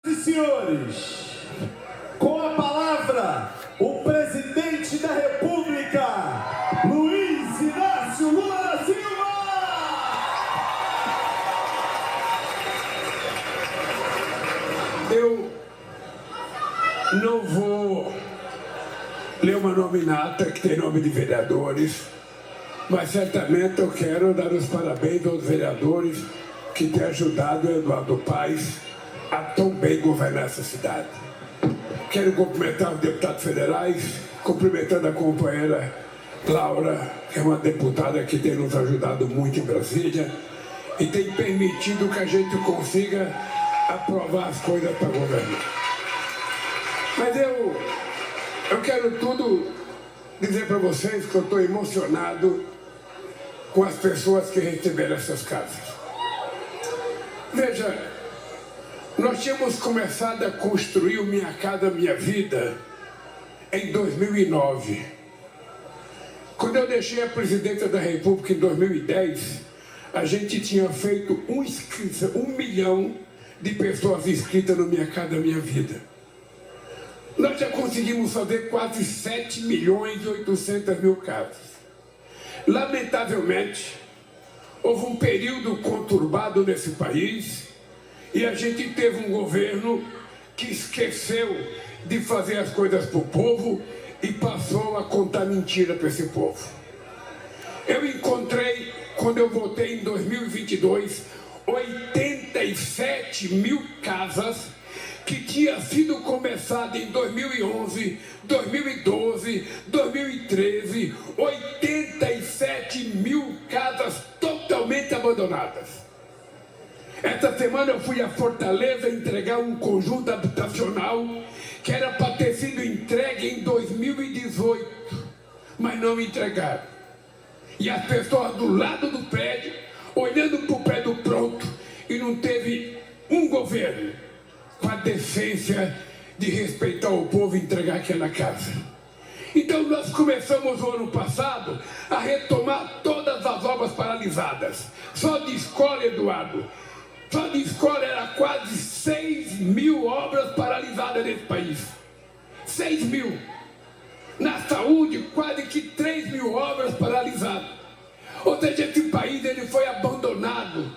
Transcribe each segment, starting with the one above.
E senhores, com a palavra, o presidente da República, Luiz Inácio Lula da Silva! Eu não vou ler uma nominata que tem nome de vereadores, mas certamente eu quero dar os parabéns aos vereadores que têm ajudado o Eduardo Paes a tão bem governar essa cidade. Quero cumprimentar os deputados federais, cumprimentando a companheira Laura, que é uma deputada que tem nos ajudado muito em Brasília e tem permitido que a gente consiga aprovar as coisas para governar. Mas eu quero tudo dizer para vocês que eu estou emocionado com as pessoas que receberam essas casas. Veja, nós tínhamos começado a construir o Minha Casa Minha Vida em 2009. Quando eu deixei a presidência da República em 2010, a gente tinha feito 1 milhão de pessoas inscritas no Minha Casa Minha Vida. Nós já conseguimos fazer quase 7 milhões e 800 mil casas. Lamentavelmente, houve um período conturbado nesse país e a gente teve um governo que esqueceu de fazer as coisas para o povo e passou a contar mentira para esse povo. Eu encontrei, quando eu votei em 2022, 87 mil casas que tinha sido começada em 2011, 2012, 2013, 87 mil casas totalmente abandonadas. Essa semana eu fui a Fortaleza entregar um conjunto habitacional que era para ter sido entregue em 2018, mas não entregaram. E as pessoas do lado do prédio, olhando para o prédio pronto, e não teve um governo com a decência de respeitar o povo e entregar aquela casa. Então nós começamos o ano passado a retomar todas as obras paralisadas. Só de escola, Eduardo, só de escola era quase 6 mil obras paralisadas nesse país. 6 mil. Na saúde, quase que 3 mil obras paralisadas. Ou seja, esse país ele foi abandonado,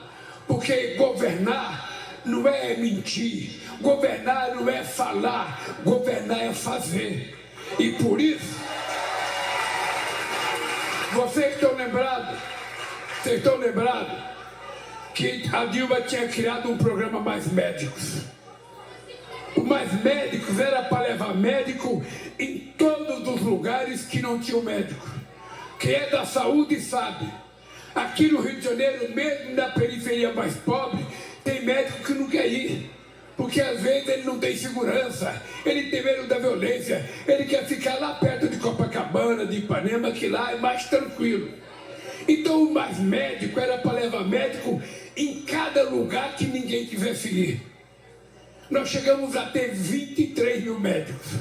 porque governar não é mentir, governar não é falar, governar é fazer. E por isso, vocês estão lembrados que a Dilma tinha criado um programa Mais Médicos. O Mais Médicos era para levar médico em todos os lugares que não tinham médico. Quem é da saúde sabe. Aqui no Rio de Janeiro, mesmo na periferia mais pobre, tem médico que não quer ir. Porque às vezes ele não tem segurança, ele tem medo da violência, ele quer ficar lá perto de Copacabana, de Ipanema, que lá é mais tranquilo. Então o Mais Médico era para levar médico em cada lugar que ninguém quisesse ir. Nós chegamos a ter 23 mil médicos.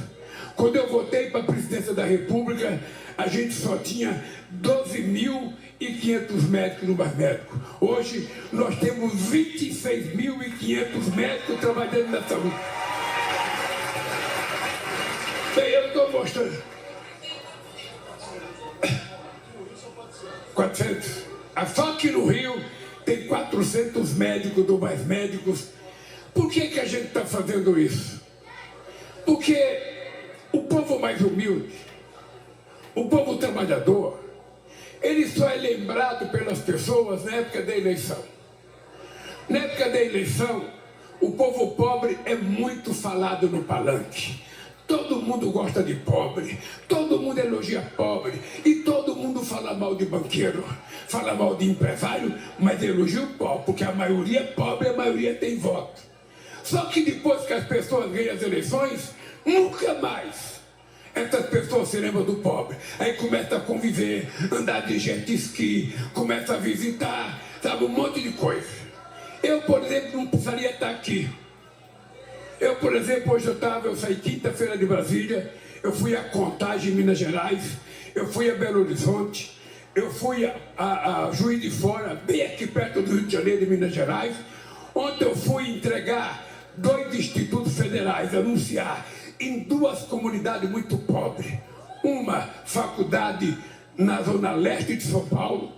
Quando eu votei para a presidência da República, a gente só tinha 12.500 médicos no Mais Médico. Hoje nós temos 26.500 médicos trabalhando na saúde. Bem, eu estou mostrando 400. Só que no Rio tem 400 médicos do Mais Médicos. Por que a gente está fazendo isso? Porque o povo mais humilde, o povo trabalhador, ele só é lembrado pelas pessoas na época da eleição. Na época da eleição, o povo pobre é muito falado no palanque. Todo mundo gosta de pobre, todo mundo elogia pobre e todo mundo fala mal de banqueiro, fala mal de empresário, mas elogia o pobre, porque a maioria é pobre e a maioria tem voto. Só que depois que as pessoas ganham as eleições, nunca mais essas pessoas se lembram do pobre. Aí começa a conviver, andar de jet ski, começa a visitar, sabe, um monte de coisa. Eu, por exemplo, não precisaria estar aqui. Eu, por exemplo, hoje eu saí quinta-feira de Brasília, eu fui a Contagem, em Minas Gerais, eu fui a Belo Horizonte, eu fui a Juiz de Fora, bem aqui perto do Rio de Janeiro, em Minas Gerais. Ontem eu fui entregar 2 institutos federais anunciar em 2 comunidades muito pobres, uma faculdade na zona leste de São Paulo,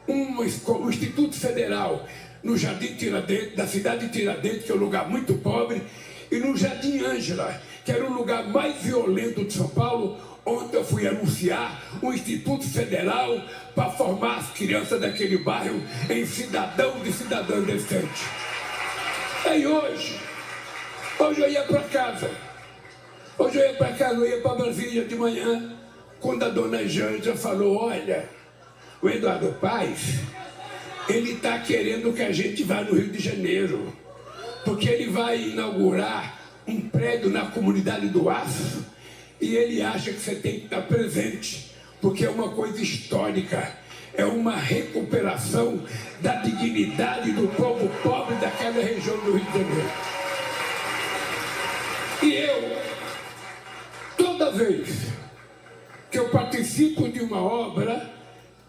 um Instituto Federal no Jardim Tiradentes, da cidade de Tiradentes, que é um lugar muito pobre, e no Jardim Ângela, que era o lugar mais violento de São Paulo, onde eu fui anunciar um Instituto Federal para formar as crianças daquele bairro em cidadãos e cidadãs decentes. Aí hoje eu ia para casa. Hoje eu ia para casa, eu ia para Brasília de manhã, quando a dona Janja falou, olha, o Eduardo Paes, ele está querendo que a gente vá no Rio de Janeiro, porque ele vai inaugurar um prédio na comunidade do Aço, e ele acha que você tem que estar presente, porque é uma coisa histórica, é uma recuperação da dignidade do povo pobre daquela região do Rio de Janeiro. E eu, toda vez que eu participo de uma obra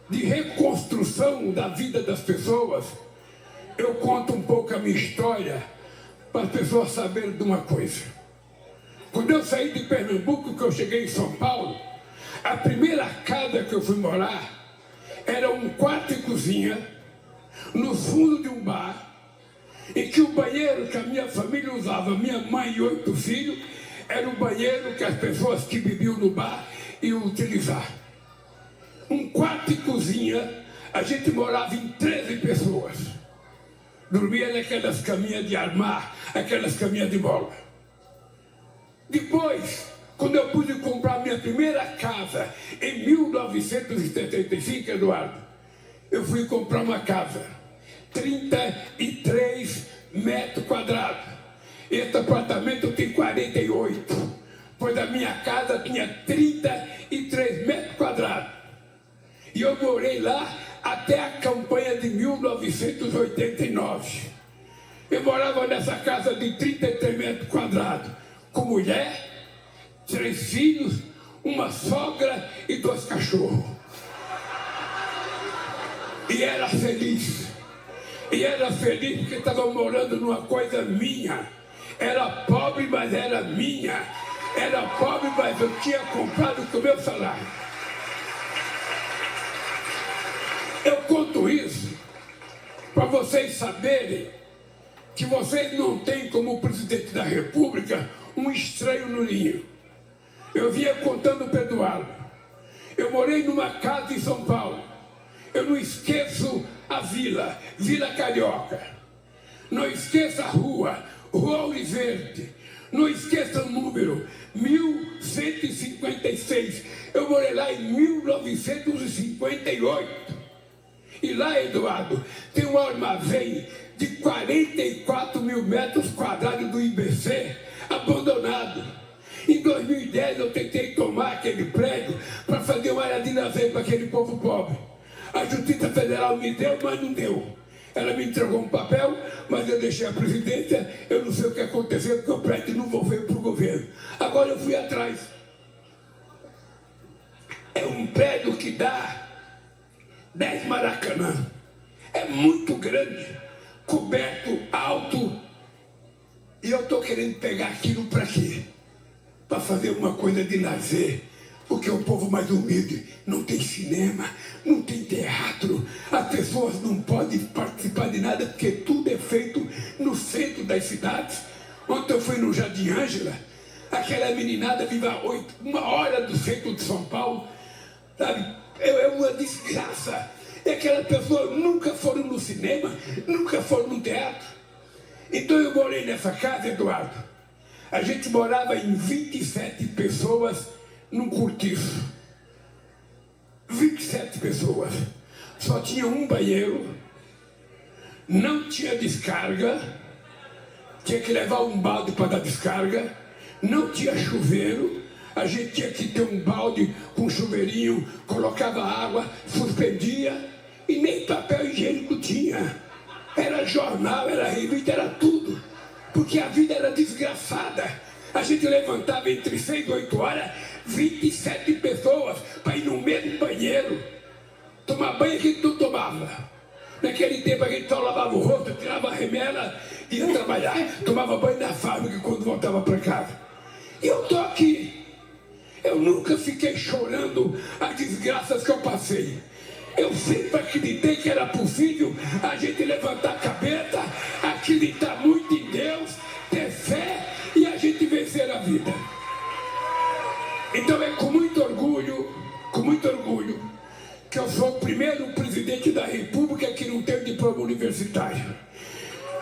de reconstrução da vida das pessoas, eu conto um pouco a minha história para as pessoas saberem de uma coisa. Quando eu saí de Pernambuco, que eu cheguei em São Paulo, a primeira casa que eu fui morar era um quarto e cozinha no fundo de um bar, em que o banheiro que a minha família usava, minha mãe e 8 filhos, era o banheiro que as pessoas que bebiam no bar iam utilizar. Um quarto e cozinha, a gente morava em 13 pessoas. Dormia naquelas caminhas de armar, aquelas caminhas de bola. Depois, quando eu pude comprar minha primeira casa, em 1975, Eduardo, eu fui comprar uma casa, 33 metros quadrados. Esse apartamento tem 48, pois a minha casa tinha 33 metros quadrados. E eu morei lá até a campanha de 1989. Eu morava nessa casa de 33 metros quadrados, com mulher, 3 filhos, uma sogra e 2 cachorros. E era feliz. E era feliz porque estava morando numa coisa minha. Era pobre, mas era minha. Era pobre, mas eu tinha comprado com o meu salário. Eu conto isso para vocês saberem que vocês não têm como presidente da República um estranho no ninho. Eu vinha contando para o Eduardo. Eu morei numa casa em São Paulo. Eu não esqueço a vila, Vila Carioca. Não esqueça a rua, Rua Ouro Verde. Não esqueça o número, 1156. Eu morei lá em 1958. E lá, Eduardo, tem um armazém de 44 mil metros quadrados do IBC abandonado. Em 2010 eu tentei tomar aquele prédio para fazer uma área de lazer para aquele povo pobre. A Justiça Federal me deu, mas não deu. Ela me entregou um papel, mas eu deixei a presidência, eu não sei o que aconteceu, porque o prédio não voltou para o governo. Agora eu fui atrás. É um prédio que dá 10 Maracanã. É muito grande, coberto, alto. E eu estou querendo pegar aquilo para quê? Para fazer uma coisa de lazer. Porque o povo mais humilde não tem cinema, não tem teatro, as pessoas não podem participar de nada porque tudo é feito no centro das cidades. Ontem eu fui no Jardim Ângela, aquela meninada vive a 1 hora do centro de São Paulo, sabe? É uma desgraça. E aquelas pessoas nunca foram no cinema, nunca foram no teatro. Então eu morei nessa casa, Eduardo. A gente morava em 27 pessoas num cortiço. 27 pessoas. Só tinha um banheiro, não tinha descarga, tinha que levar um balde para dar descarga, não tinha chuveiro, a gente tinha que ter um balde com chuveirinho, colocava água, suspendia, e nem papel higiênico tinha. Era jornal, era revista, era tudo, porque a vida era desgraçada. A gente levantava entre 6 e 8 horas, 27 pessoas para ir no mesmo banheiro. Tomar banho que não tomava. Naquele tempo a gente só lavava o rosto, tirava a remela e ia trabalhar. Tomava banho na fábrica quando voltava para casa. E eu estou aqui. Eu nunca fiquei chorando as desgraças que eu passei. Eu sempre acreditei que era possível a gente levantar a cabeça, acreditar muito em Deus, ter fé e a gente vencer a vida. Então é com muito orgulho, que eu sou o primeiro presidente da República que não tem diploma universitário.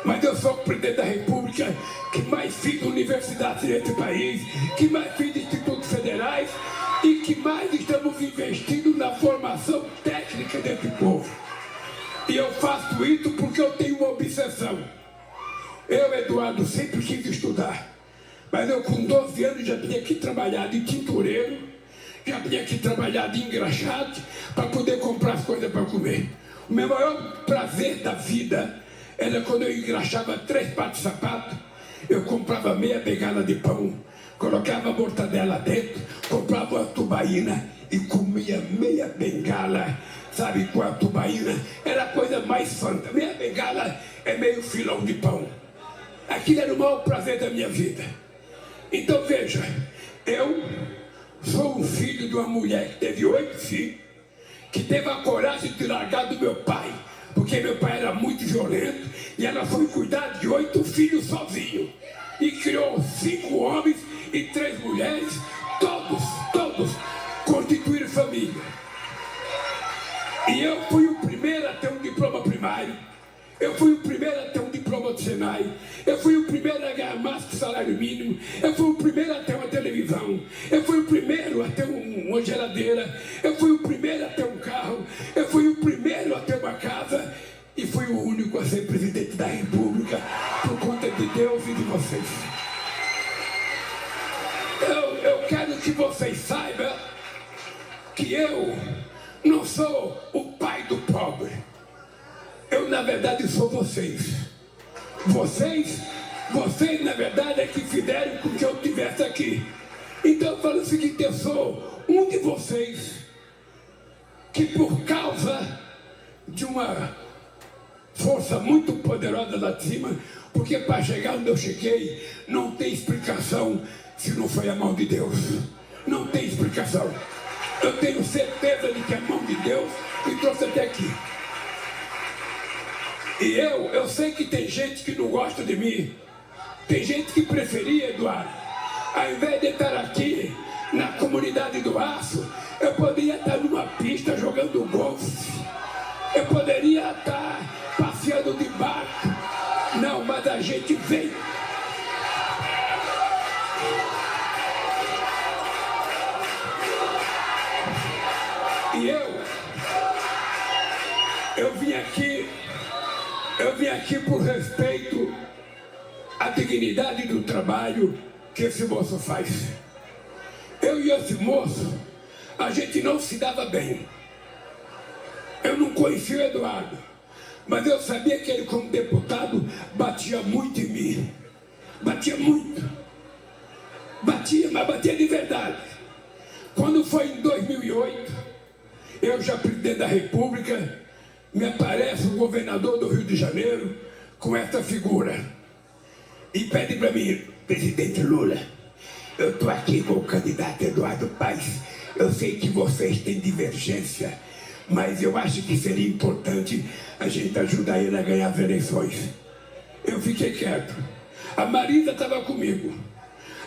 Mas eu sou o presidente da República que mais fiz universidades nesse país, que mais fiz institutos federais e que mais estamos investindo na formação técnica desse povo. E eu faço isso porque eu tenho uma obsessão. Eu, Eduardo, sempre quis estudar. Mas eu com 12 anos já tinha que trabalhar de tintureiro, já tinha que trabalhar de engraxate para poder comprar as coisas para comer. O meu maior prazer da vida era quando eu engraxava 3 pares de sapato, eu comprava meia bengala de pão, colocava a mortadela dentro, comprava uma tubaína e comia meia bengala. Sabe qual é a tubaína? Era a coisa mais santa. Meia bengala é meio filão de pão. Aquilo era o maior prazer da minha vida. Então veja, eu sou um filho de uma mulher que teve 8 filhos, que teve a coragem de largar do meu pai, porque meu pai era muito violento, e ela foi cuidar de 8 filhos sozinho, e criou 5 homens e 3 mulheres, todos constituíram família. E eu fui o primeiro a ter um diploma primário, eu fui o primeiro a ter um diploma do Senai, eu fui o primeiro a ganhar mais que salário mínimo, eu fui o primeiro a ter uma televisão, eu fui o primeiro a ter uma geladeira, eu fui o primeiro a ter um carro, eu fui o primeiro a ter uma casa e fui o único a ser presidente da República por conta de Deus e de vocês. Eu quero que vocês saibam que eu não sou o pai do pobre. Eu, na verdade, sou vocês. Vocês, na verdade, é que fizeram com que eu estivesse aqui. Então, eu falo o seguinte, eu sou um de vocês que, por causa de uma força muito poderosa lá de cima, porque para chegar onde eu cheguei, não tem explicação se não foi a mão de Deus. Não tem explicação. Eu tenho certeza de que a mão de Deus me trouxe até aqui. E eu sei que tem gente que não gosta de mim. Tem gente que preferia, Eduardo, ao invés de estar aqui na comunidade do Aço, eu poderia estar numa pista jogando golfe. Eu poderia estar passeando de barco. Não, mas a gente veio. E eu vim aqui por respeito à dignidade do trabalho que esse moço faz. Eu e esse moço, a gente não se dava bem. Eu não conhecia o Eduardo, mas eu sabia que ele, como deputado, batia muito em mim. Batia muito. Batia, mas batia de verdade. Quando foi em 2008, eu já presidente da República, me aparece o governador do Rio de Janeiro com essa figura e pede para mim: presidente Lula, eu estou aqui com o candidato Eduardo Paes, eu sei que vocês têm divergência, mas eu acho que seria importante a gente ajudar ele a ganhar as eleições. Eu fiquei quieto. A Marisa estava comigo.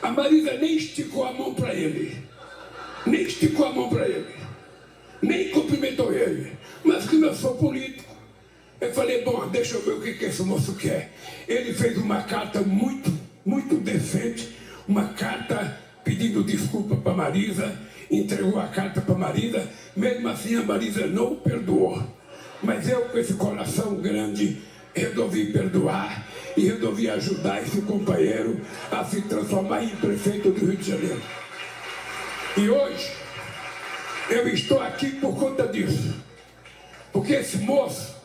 A Marisa nem esticou a mão para ele, nem cumprimentou ele. Mas como eu sou político, eu falei, bom, deixa eu ver o que esse moço quer. Ele fez uma carta muito decente, uma carta pedindo desculpa para Marisa, entregou a carta para Marisa, mesmo assim a Marisa não perdoou. Mas eu, com esse coração grande, resolvi perdoar e resolvi ajudar esse companheiro a se transformar em prefeito do Rio de Janeiro. E hoje, eu estou aqui por conta disso. Porque esse moço,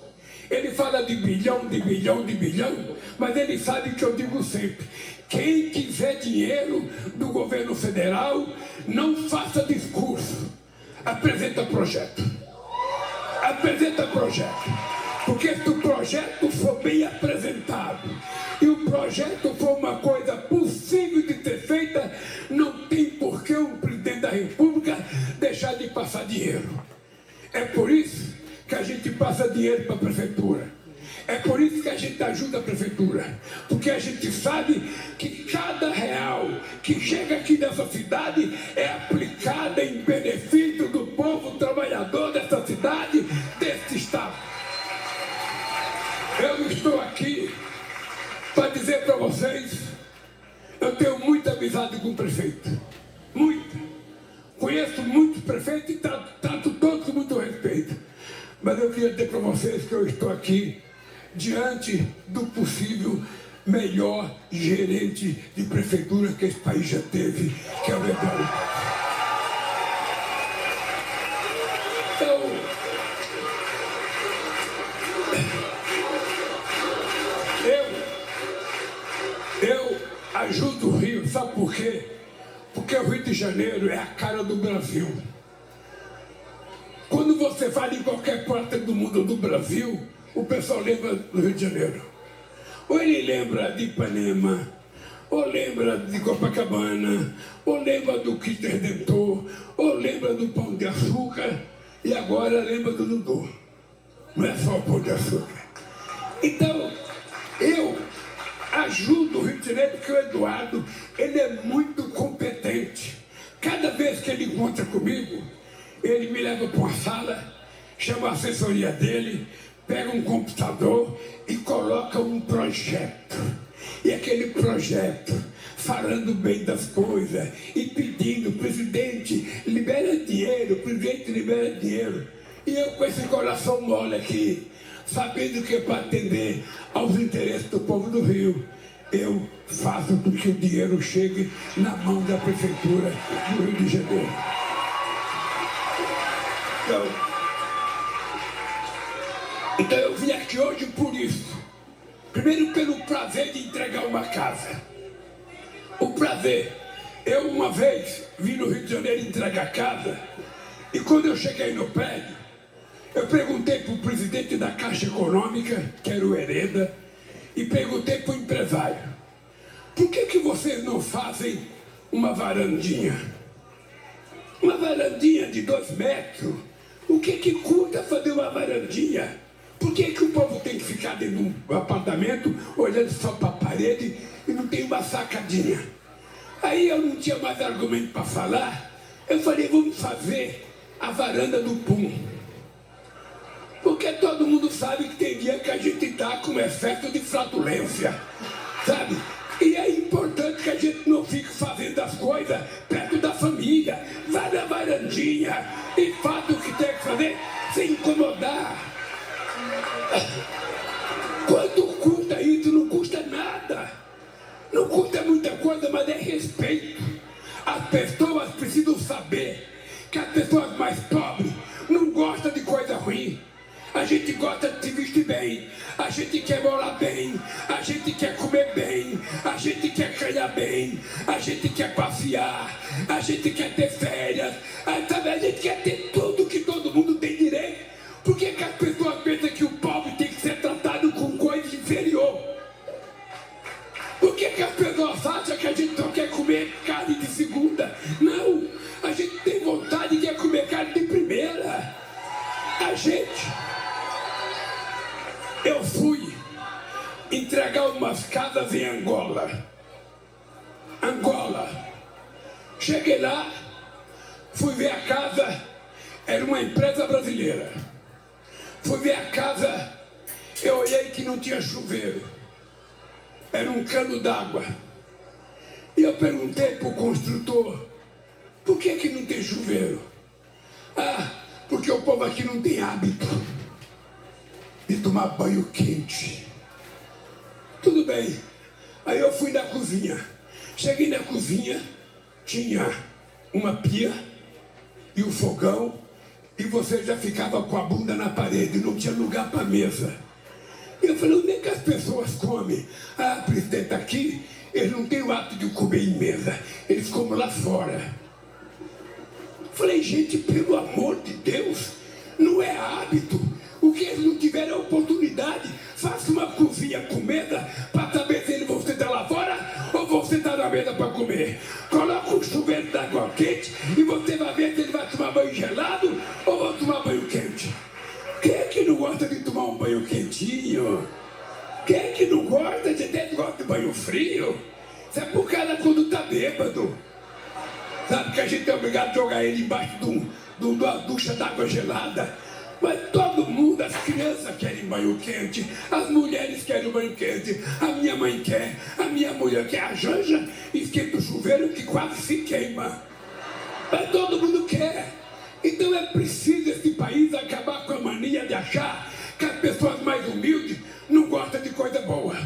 ele fala de bilhão, mas ele sabe que eu digo sempre: quem quiser dinheiro do governo federal, não faça discurso, apresenta projeto. Porque se o projeto for bem apresentado e o projeto for uma coisa possível de ser feita, não tem por que o presidente da República deixar de passar dinheiro. É por isso que a gente passa dinheiro para a prefeitura. É por isso que a gente ajuda a prefeitura, porque a gente sabe que cada real que chega aqui nessa cidade é aplicada em benefício do povo trabalhador dessa cidade, desse estado. Eu estou aqui para dizer para vocês, eu tenho muita amizade com o prefeito, muita. Conheço muitos prefeitos e trato todos com muito respeito. Mas eu queria dizer para vocês que eu estou aqui diante do possível melhor gerente de prefeitura que esse país já teve, que é o Eduardo. Eu ajudo o Rio, sabe por quê? Porque o Rio de Janeiro é a cara do Brasil. Quando você fala em qualquer parte do mundo do Brasil, o pessoal lembra do Rio de Janeiro. Ou ele lembra de Ipanema, ou lembra de Copacabana, ou lembra do Cristo Redentor, ou lembra do Pão de Açúcar, e agora lembra do Dudu. Não é só o Pão de Açúcar. Então, eu ajudo o Rio de Janeiro porque o Eduardo, ele é muito competente. Cada vez que ele encontra comigo, ele me leva para uma sala, chama a assessoria dele, pega um computador e coloca um projeto. E aquele projeto, falando bem das coisas e pedindo, presidente, libera dinheiro, presidente, libera dinheiro. E eu com esse coração mole aqui, sabendo que é para atender aos interesses do povo do Rio, eu faço com que o dinheiro chegue na mão da prefeitura do Rio de Janeiro. Então eu vim aqui hoje por isso. Primeiro pelo prazer de entregar uma casa. O prazer. Eu uma vez vim no Rio de Janeiro entregar casa, e quando eu cheguei no prédio, eu perguntei para o presidente da Caixa Econômica, que era o Hereda, e perguntei para o empresário: por que vocês não fazem uma varandinha? Uma varandinha de 2 metros. O que custa fazer uma varandinha? Por que o povo tem que ficar dentro de um apartamento olhando só para a parede e não tem uma sacadinha? Aí eu não tinha mais argumento para falar. Eu falei: vamos fazer a varanda do Pum. Porque todo mundo sabe que tem dia que a gente está com excesso de flatulência, sabe? E é importante que a gente não fique fazendo as coisas perto da família. Vai na varandinha e faz o que tem que fazer sem incomodar. Quanto custa isso? Não custa nada. Não custa muita coisa, mas é respeito. As pessoas precisam saber que as pessoas mais pobres não gostam de coisa ruim. A gente gosta de se vestir bem, a gente quer morar bem, a gente quer comer bem, a gente quer ganhar bem, a gente quer passear, a gente quer ter férias, sabe? A gente quer ter tudo que todo mundo tem direito. Por que as pessoas pensam que o pobre tem que ser tratado com coisa inferior? Por que as pessoas acham que a gente só quer comer carne de segunda? Não, a gente tem vontade de comer carne de primeira. Eu fui entregar umas casas em Angola. Cheguei lá, fui ver a casa, era uma empresa brasileira. Fui ver a casa, eu olhei que não tinha chuveiro. Era um cano d'água. E eu perguntei para o construtor: por que não tem chuveiro? Ah, porque o povo aqui não tem hábito de tomar banho quente. Tudo bem. Aí eu fui na cozinha. Cheguei na cozinha, tinha uma pia e um fogão, e você já ficava com a bunda na parede, não tinha lugar para mesa. E eu falei: onde é que as pessoas comem? Ah, presidente, aqui eles não têm o hábito de comer em mesa, eles comem lá fora. Falei: gente, pelo amor de Deus, não é hábito. O Porque eles não tiveram a oportunidade. Faça uma cozinha com mesa para saber se você está lá fora ou você está na mesa para comer. Coloca um chuveiro de água quente e você vai ver se ele vai tomar banho gelado ou vai tomar banho quente. Quem é que não gosta de tomar um banho quentinho? Quem é que não gosta de banho frio? Isso é por causa quando está bêbado. Sabe que a gente é obrigado a jogar ele embaixo de uma ducha d'água gelada. Mas todo mundo, as crianças querem banho quente, as mulheres querem banho quente, a minha mãe quer, a minha mulher quer, a Janja esquenta o chuveiro que quase se queima. Mas todo mundo quer. Então é preciso esse país acabar com a mania de achar que as pessoas mais humildes não gostam de coisa boa.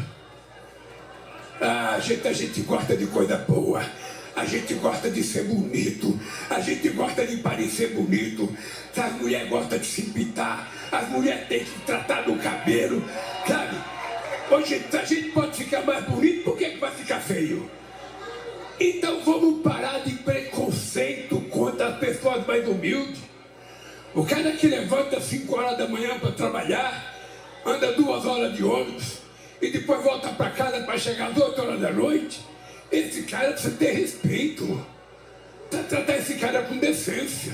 A gente gosta de coisa boa. A gente gosta de ser bonito, a gente gosta de parecer bonito, as mulheres gostam de se pintar, as mulheres têm que tratar do cabelo, sabe? Hoje, se a gente pode ficar mais bonito, por que vai ficar feio? Então vamos parar de preconceito contra as pessoas mais humildes. O cara que levanta às 5 horas da manhã para trabalhar, anda 2 horas de ônibus e depois volta para casa para chegar às 8 horas da noite. Esse cara precisa ter respeito. Tratar esse cara com decência.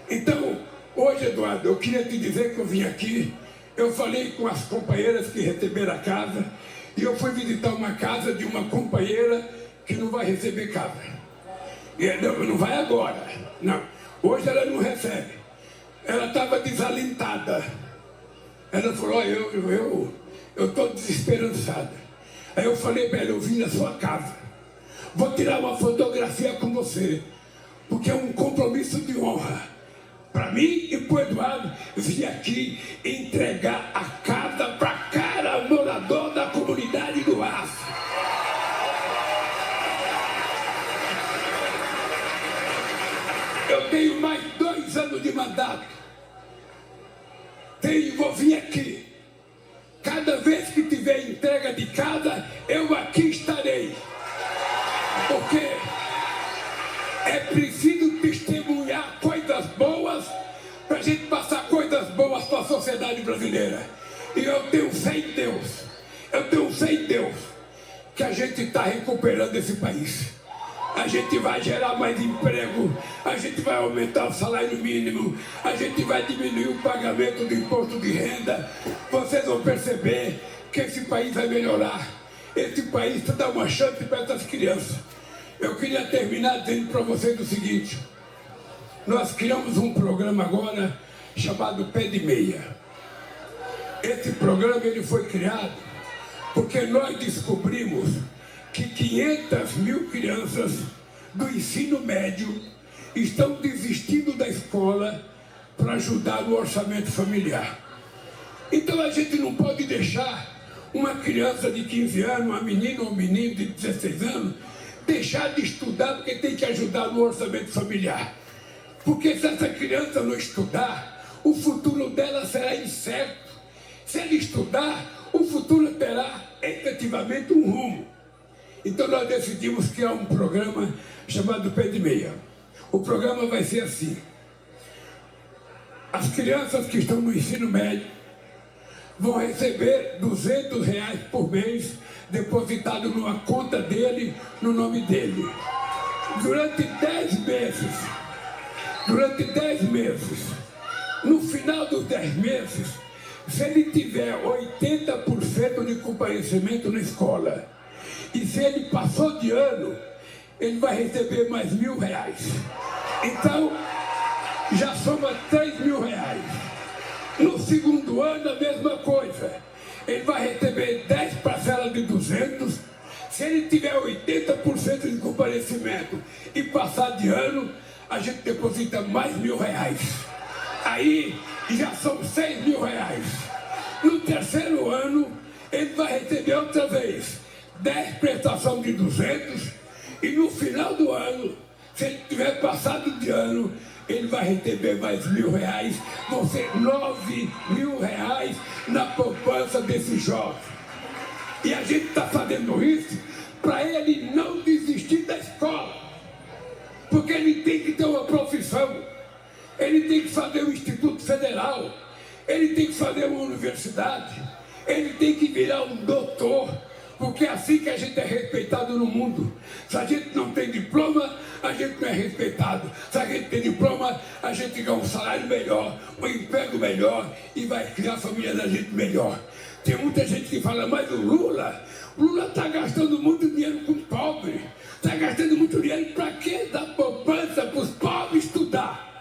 Então, hoje, Eduardo, eu queria te dizer que eu vim aqui, eu falei com as companheiras que receberam a casa, e eu fui visitar uma casa de uma companheira que não vai receber casa. E não vai agora, não. Hoje ela não recebe. Ela estava desalentada. Ela falou, eu estou desesperançada. Aí eu falei para ela, eu vim na sua casa. Vou tirar uma fotografia com você, porque é um compromisso de honra. Para mim e para o Eduardo, vim aqui entregar a casa para cada morador da comunidade do Aço. Eu tenho mais 2 anos de mandato. Vou vir aqui. Cada vez que tiver entrega de casa, eu aqui estarei. Porque é preciso testemunhar coisas boas para a gente passar coisas boas para a sociedade brasileira. E eu tenho fé em Deus. Eu tenho fé em Deus que a gente está recuperando esse país. A gente vai gerar mais emprego, a gente vai aumentar o salário mínimo, a gente vai diminuir o pagamento do imposto de renda. Vocês vão perceber que esse país vai melhorar. Esse país está dando uma chance para essas crianças. Eu queria terminar dizendo para vocês o seguinte: nós criamos um programa agora chamado Pé de Meia. Esse programa ele foi criado porque nós descobrimos que 500 mil crianças do ensino médio estão desistindo da escola para ajudar no orçamento familiar. Então a gente não pode deixar uma criança de 15 anos, uma menina ou um menino de 16 anos, deixar de estudar porque tem que ajudar no orçamento familiar. Porque se essa criança não estudar, o futuro dela será incerto. Se ela estudar, o futuro terá efetivamente um rumo. Então nós decidimos criar um programa chamado Pé de Meia. O programa vai ser assim: as crianças que estão no ensino médio vão receber R$200 por mês depositado numa conta dele, no nome dele. Durante 10 meses. Durante 10 meses. No final dos 10 meses, se ele tiver 80% de comparecimento na escola, e se ele passou de ano, ele vai receber mais R$1.000. Então, já soma R$3.000. No segundo ano, a mesma coisa. Ele vai receber 10 parcelas de 200. Se ele tiver 80% de comparecimento e passar de ano, a gente deposita mais R$1.000. Aí, já são R$6.000. No terceiro ano, ele vai receber outra vez 10 prestações de 200, e no final do ano, se ele tiver passado de ano, ele vai receber mais R$1.000, vão ser R$9.000 na poupança desse jovem. E a gente está fazendo isso para ele não desistir da escola, porque ele tem que ter uma profissão, ele tem que fazer o Instituto Federal, ele ele tem que fazer uma universidade, ele tem que virar um doutor, porque é assim que a gente é respeitado no mundo. Se a gente não tem diploma, a gente não é respeitado. Se a gente tem diploma, a gente ganha um salário melhor, um emprego melhor e vai criar a família da gente melhor. Tem muita gente que fala, mas o Lula está gastando muito dinheiro com o pobre. Está gastando muito dinheiro para quê? Dar poupança para os pobres estudar.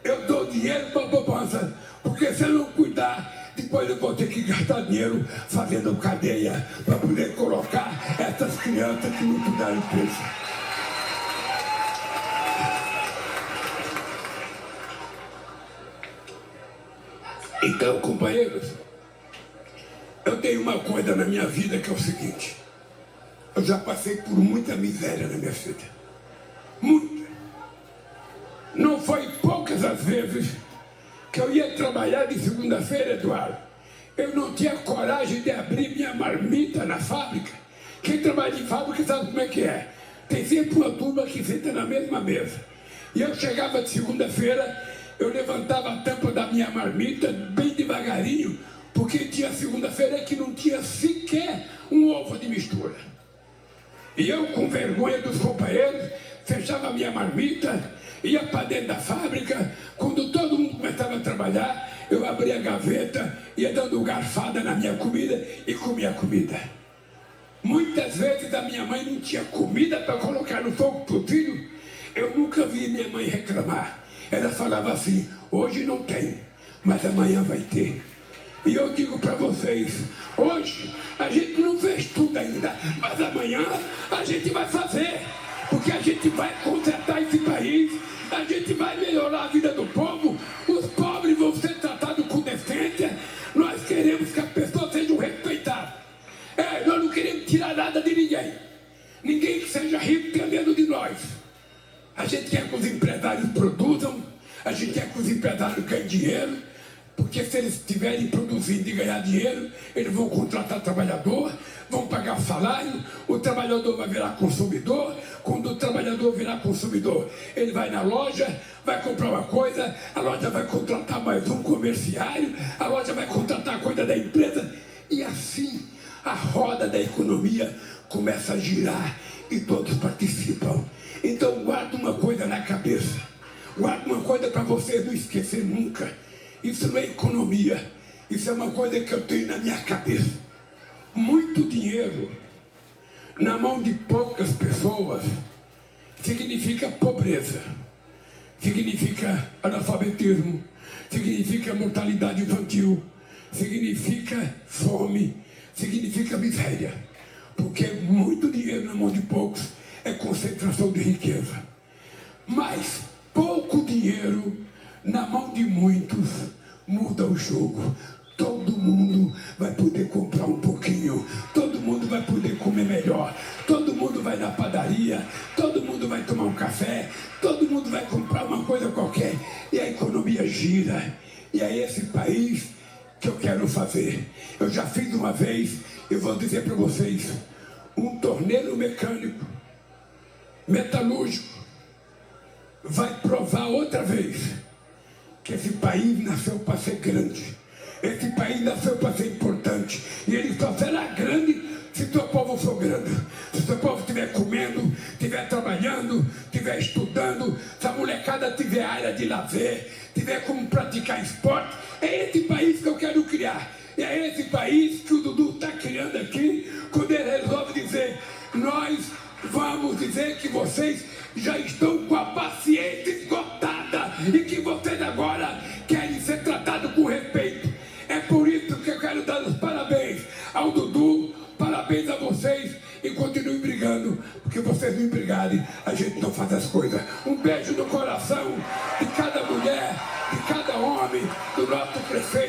Eu dou dinheiro para a poupança, porque se eu não cuidar, depois eu vou ter que gastar dinheiro fazendo cadeia para poder colocar essas crianças que não estudaram preso. Então, companheiros, eu tenho uma coisa na minha vida que é o seguinte: eu já passei por muita miséria na minha vida. Muita. Não foi poucas as vezes que eu ia trabalhar de segunda-feira, Eduardo. Eu não tinha coragem de abrir minha marmita na fábrica. Quem trabalha em fábrica sabe como é que é. Tem sempre uma turma que senta na mesma mesa. E eu chegava de segunda-feira, eu levantava a tampa da minha marmita bem devagarinho, porque tinha segunda-feira que não tinha sequer um ovo de mistura. E eu, com vergonha dos companheiros, fechava a minha marmita, ia para dentro da fábrica. Quando todo mundo começava a trabalhar, eu abria a gaveta, ia dando garfada na minha comida e comia a comida. Muitas vezes a minha mãe não tinha comida para colocar no fogo para o filho. Eu nunca vi minha mãe reclamar. Ela falava assim, hoje não tem, mas amanhã vai ter. E eu digo para vocês, hoje a gente não fez tudo ainda, mas amanhã a gente vai fazer. Porque a gente vai consertar esse país, a gente vai melhorar a vida do povo, os pobres vão ser tratados com decência. Nós queremos que as pessoas sejam respeitadas. Nós não queremos tirar nada de ninguém. Ninguém que seja rico tem medo de nós. A gente quer que os empresários produzam, a gente quer que os empresários ganhem dinheiro, porque se eles estiverem produzindo e ganhar dinheiro, eles vão contratar trabalhador, vão pagar salário, o trabalhador vai virar consumidor. Quando o trabalhador virar consumidor, ele vai na loja, vai comprar uma coisa, a loja vai contratar mais um comerciário, a loja vai contratar a coisa da empresa, e assim a roda da economia começa a girar e todos participam. Então guarda uma coisa na cabeça, guarda uma coisa para você não esquecer nunca. Isso não é economia, isso é uma coisa que eu tenho na minha cabeça. Muito dinheiro na mão de poucas pessoas significa pobreza, significa analfabetismo, significa mortalidade infantil, significa fome, significa miséria. Porque muito dinheiro na mão de poucos é concentração de riqueza. Mas pouco dinheiro na mão de muitos muda o jogo. Todo mundo vai poder comprar um pouquinho, todo mundo vai poder comer melhor, todo mundo vai na padaria, todo mundo vai tomar um café, todo mundo vai comprar uma coisa qualquer e a economia gira. E é esse país que eu quero fazer. Eu já fiz uma vez, eu vou dizer para vocês, um torneiro mecânico, metalúrgico, vai provar outra vez que esse país nasceu para ser grande. Esse país nasceu para ser importante. E ele só será grande se seu povo for grande. Se seu povo estiver comendo, estiver trabalhando, estiver estudando, se a molecada tiver área de lazer, tiver como praticar esporte. É esse país que eu quero criar. E é esse país que o Dudu está criando aqui, quando ele resolve dizer, nós vamos dizer que vocês já estão com a paciência esgotada e que vocês agora querem ser tratados com respeito. É por isso que eu quero dar os parabéns ao Dudu, parabéns a vocês e continuem brigando, porque vocês não brigarem, a gente não faz as coisas. Um beijo no coração de cada mulher, de cada homem, do nosso prefeito.